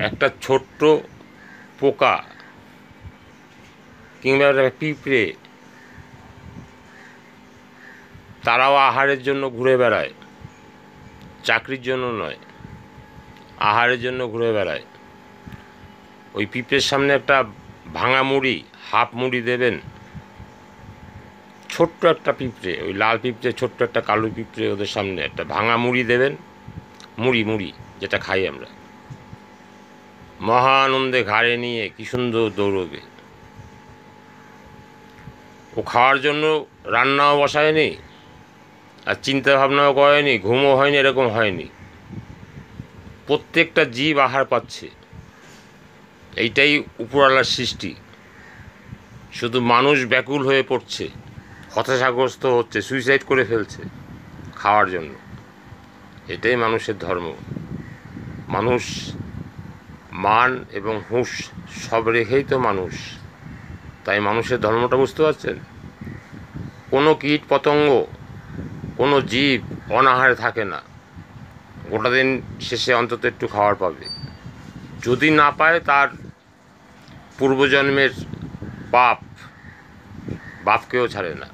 একটা ছোট্ট পোকা কিংবা একটা পিঁপড়ে তারাও আহারের জন্য ঘুরে বেড়ায়, চাকরির জন্য নয়, আহারের জন্য ঘুরে বেড়ায়। ওই পিঁপড়ের সামনে একটা ভাঙা মুড়ি, হাফ মুড়ি দেবেন, ছোট্ট একটা পিঁপড়ে, ওই লাল পিঁপড়ে, ছোট্ট একটা কালো পিঁপড়ে, ওদের সামনে একটা ভাঙা মুড়ি দেবেন, মুড়ি যেটা খাই আমরা, মহা আনন্দে ঘাড়ে নিয়ে কি সুন্দর দৌড়বে। ও খাওয়ার জন্য রান্নাও বসায়নি, আর চিন্তা ভাবনাও করেনি, ঘুমও হয়নি, এরকম হয়নি। প্রত্যেকটা জীব আহার পাচ্ছে, এইটাই উপরওয়ালার সৃষ্টি। শুধু মানুষ ব্যাকুল হয়ে পড়ছে, হতাশাগ্রস্ত হচ্ছে, সুইসাইড করে ফেলছে খাওয়ার জন্য। এটাই মানুষের ধর্ম। মানুষ মান এবং হুঁশ সব রেখেই তো মানুষ। তাই মানুষের ধর্মটা বুঝতে পারছেন? কোনো কীট পতঙ্গ, কোনো জীব অনাহারে থাকে না। গোটা দিন শেষে অন্তত একটু খাবার পাবে। যদি না পায়, তার পূর্বজন্মের বাপকেও ছাড়ে না।